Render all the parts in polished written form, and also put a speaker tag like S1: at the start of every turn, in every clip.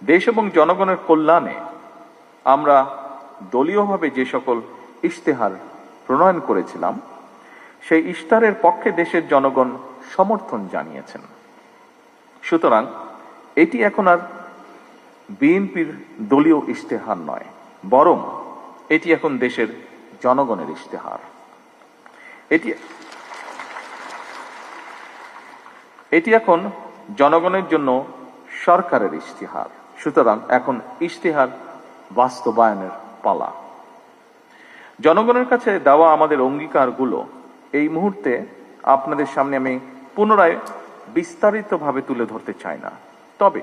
S1: দেশ এবং জনগণের কল্যাণে আমরা দলীয়ভাবে যে সকল ইশতেহার প্রণয়ন করেছিলাম, সেই ইশতেহারের পক্ষে দেশের জনগণ সমর্থন জানিয়েছেন। সুতরাং এটি এখন আর বিএনপির দলীয় ইশতেহার নয়, বরং এটি এখন দেশের জনগণের ইশতেহার। এটি এখন জনগণের জন্য সরকারের ইশতেহার। সুতরাং এখন ইশতেহার বাস্তবায়নের পালা। জনগণের কাছে দেওয়া আমাদের অঙ্গীকারগুলো এই মুহূর্তে আপনাদের সামনে আমি পুনরায় বিস্তারিতভাবে তুলে ধরতে চাই না, তবে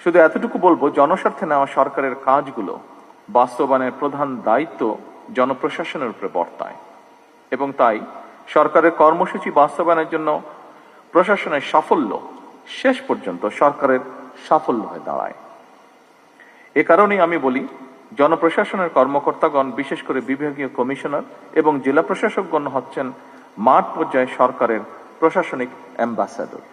S1: শুধু এতটুকু বলবো, জনস্বার্থে নেওয়া সরকারের কাজগুলো বাস্তবায়নের প্রধান দায়িত্ব জনপ্রশাসনের উপরে বর্তায়, এবং তাই সরকারের কর্মসূচি বাস্তবায়নের জন্য প্রশাসনের সাফল্য শেষ পর্যন্ত সরকারের সাফল্য হয়ে দাঁড়ায়। এ কারণেই আমি বলি, জনপ্রশাসনের কর্মকর্তাগণ, বিশেষ করে বিভাগীয় কমিশনার এবং জেলা প্রশাসকগণ হচ্ছেন মাঠ পর্যায়ে সরকারের প্রশাসনিক অ্যাম্বাসাডর।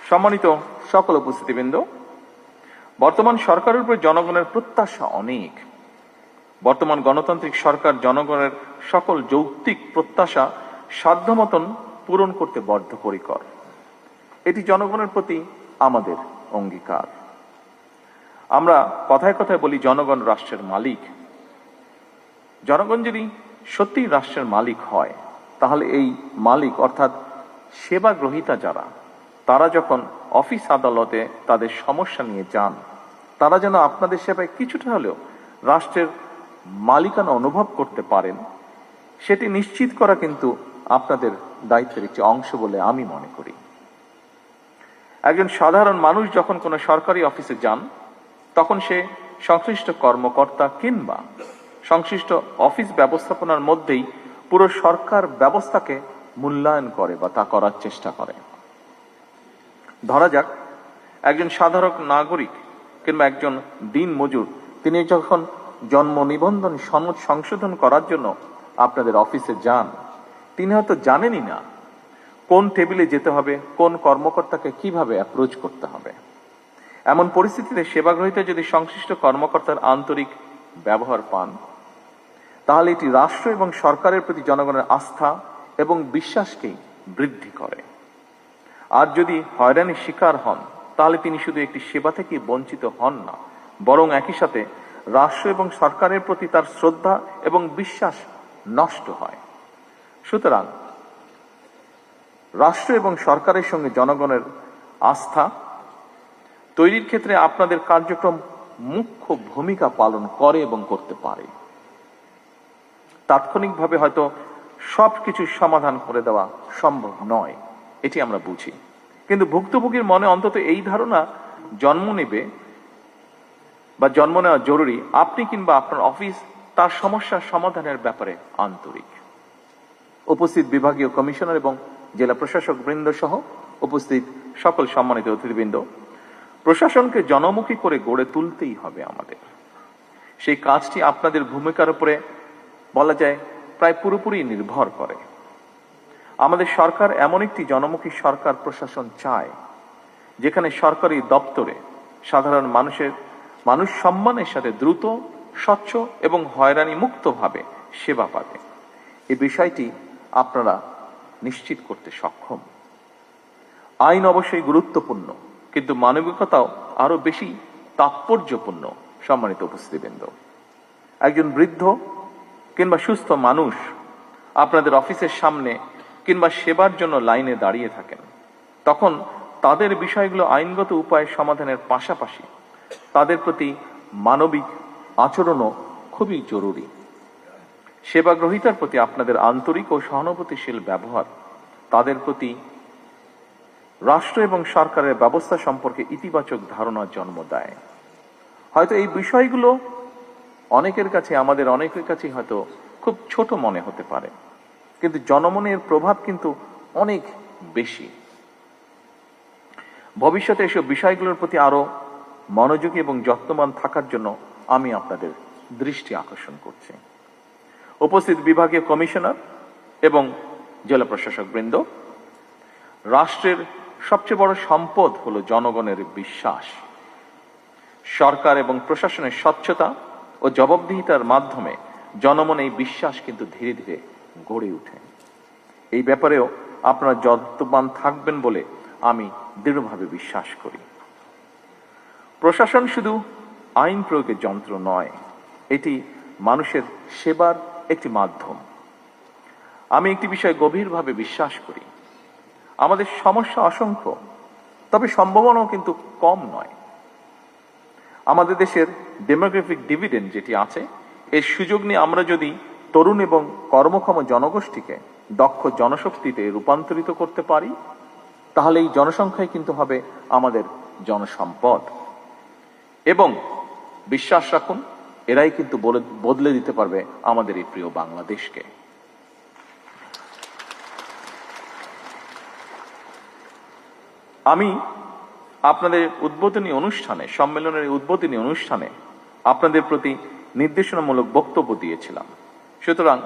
S1: সম্মানিত সকল উপস্থিতিবৃন্দ, বর্তমান সরকারের উপর জনগণের প্রত্যাশা অনেক। বর্তমান গণতান্ত্রিক সরকার জনগণের সকল যৌক্তিক প্রত্যাশা সাধ্যমতন পূরণ করতে বদ্ধপরিকর। এটি জনগণের প্রতি আমাদের অঙ্গীকার। আমরা কথায় কথায় বলি জনগণ রাষ্ট্রের মালিক। জনগণ যদি সত্যিই রাষ্ট্রের মালিক হয়, তাহলে এই মালিক অর্থাৎ সেবা গ্রহীতা যারা, তারা যখন অফিস আদালতে তাদের সমস্যা নিয়ে যান, তারা যেন আপনাদের সেবায় কিছুটা হলেও রাষ্ট্রের মালিকানা অনুভব করতে পারেন, সেটি নিশ্চিত করা কিন্তু আপনাদের দায়িত্বের একটি অংশ বলে আমি মনে করি। একজন সাধারণ মানুষ যখন কোনো সরকারি অফিসে যান, তখন সে সংশ্লিষ্ট কর্মকর্তা কিংবা সংশ্লিষ্ট অফিস ব্যবস্থাপনার মধ্যেই পুরো সরকার ব্যবস্থাকে মূল্যায়ন করে বা তা করার চেষ্টা করে। ধরা যাক, একজন সাধারণ নাগরিক কিংবা একজন দিন মজুর, তিনি যখন জন্ম নিবন্ধন সনদ সংশোধন করার জন্য আপনাদের অফিসে যান, তিনি হয়তো জানেনই না কোন টেবিলে যেতে হবে, কোন কর্মকর্তাকে কিভাবে অ্যাপ্রোচ করতে হবে। এমন পরিস্থিতিতে সেবাগ্রহীতা যদি সংশ্লিষ্ট কর্মকর্তার আন্তরিক ব্যবহার পান, তাহলে এটি রাষ্ট্র এবং সরকারের প্রতি জনগণের আস্থা এবং বিশ্বাসকেই বৃদ্ধি করে। আর যদি হয়রানির শিকার হন, তাহলে তিনি শুধু একটি সেবা থেকে বঞ্চিত হন না, বরং একই সাথে রাষ্ট্র এবং সরকারের প্রতি তার শ্রদ্ধা এবং বিশ্বাস নষ্ট হয়। সুতরাং রাষ্ট্র এবং সরকারের সঙ্গে জনগণের আস্থা তৈরির ক্ষেত্রে আপনাদের কার্যক্রম মুখ্য ভূমিকা পালন করে এবং করতে পারে। তাৎক্ষণিকভাবে হয়তো সবকিছু সমাধান করে দেওয়া সম্ভব নয়, এটি আমরা বুঝি, কিন্তু ভুক্তভোগীর মনে অন্তত এই ধারণা জন্ম নেবে বা জন্ম নেওয়া জরুরি, আপনি কিংবা আপনার অফিস তার সমস্যার সমাধানের ব্যাপারে আন্তরিক। উপস্থিত বিভাগীয় কমিশনার এবং জেলা প্রশাসক বৃন্দ সহ উপস্থিত সকল সম্মানিত অতিথিবৃন্দ, প্রশাসনকে জনমুখী করে গড়ে তুলতেই হবে আমাদের। সেই কাজটি আপনাদের ভূমিকার উপরে বলা যায় প্রায় পুরোপুরি নির্ভর করে। আমাদের সরকার এমন একটি জনমুখী সরকার প্রশাসন চায়, যেখানে সরকারি দপ্তরে সাধারণ মানুষ সম্মানের সাথে দ্রুত, স্বচ্ছ এবং হয়রানি মুক্তভাবে সেবা পাবে। এই বিষয়টি আপনারা নিশ্চিত করতে সক্ষম। আইন অবশ্যই গুরুত্বপূর্ণ, কিন্তু মানবিকতাও আরো বেশি তাৎপর্যপূর্ণ। সম্মানিত উপস্থিতিবৃন্দ, একজন বৃদ্ধ কিংবা সুস্থ মানুষ আপনাদের অফিসের সামনে কিংবা সেবার জন্য লাইনে দাঁড়িয়ে থাকেন, তখন তাদের বিষয়গুলো আইনগত উপায়ে সমাধানের পাশাপাশি তাদের প্রতি মানবিক আচরণও খুবই জরুরি। সেবাগ্রহীতার প্রতি আপনাদের আন্তরিক ও সহানুভূতিশীল ব্যবহার তাদের প্রতি রাষ্ট্র এবং সরকারের ব্যবস্থা সম্পর্কে ইতিবাচক ধারণার জন্ম দেয়। হয়তো এই বিষয়গুলো আমাদের অনেকের কাছে হয়তো খুব ছোট মনে হতে পারে, কিন্তু জনমনের প্রভাব কিন্তু অনেক বেশি। ভবিষ্যতে এসব বিষয়গুলোর প্রতি আরো মনোযোগী এবং যত্নবান থাকার জন্য আমি আপনাদের দৃষ্টি আকর্ষণ করছি। উপস্থিত বিভাগীয় কমিশনার এবং জেলা প্রশাসক বৃন্দ, রাষ্ট্রের সবচেয়ে বড় সম্পদ হলো জনগণের বিশ্বাস। সরকার এবং প্রশাসনের স্বচ্ছতা ও জবাবদিহিতার মাধ্যমে জনমনে এই বিশ্বাস কিন্তু ধীরে ধীরে গড়ে ওঠে। এই ব্যাপারেও আপনারা যত্নবান থাকবেন বলে আমি দৃঢ়ভাবে বিশ্বাস করি। প্রশাসন শুধু আইন প্রয়োগের যন্ত্র নয়, এটি মানুষের সেবার একটি মাধ্যম। আমি একটি বিষয়ে গভীরভাবে বিশ্বাস করি, আমাদের সমস্যা অসংখ্য, তবে সম্ভাবনাও কিন্তু কম নয়। আমাদের দেশের ডেমোগ্রাফিক ডিভিডেন্ড যেটি আছে, এর সুযোগ নিয়ে আমরা যদি তরুণ এবং কর্মক্ষম জনগোষ্ঠীকে দক্ষ জনশক্তিতে রূপান্তরিত করতে পারি, তাহলে এই জনসংখ্যাই কিন্তু হবে আমাদের জনসম্পদ। এবং বিশ্বাস রাখুন, এরাই কিন্তু বদলে দিতে পারবে আমাদের এই প্রিয় বাংলাদেশকে। আমি আপনাদের উদ্বোধনী অনুষ্ঠানে, সম্মেলনের উদ্বোধনী অনুষ্ঠানে আপনাদের প্রতি নির্দেশনামূলক বক্তব্য দিয়েছিলাম। সুতরাং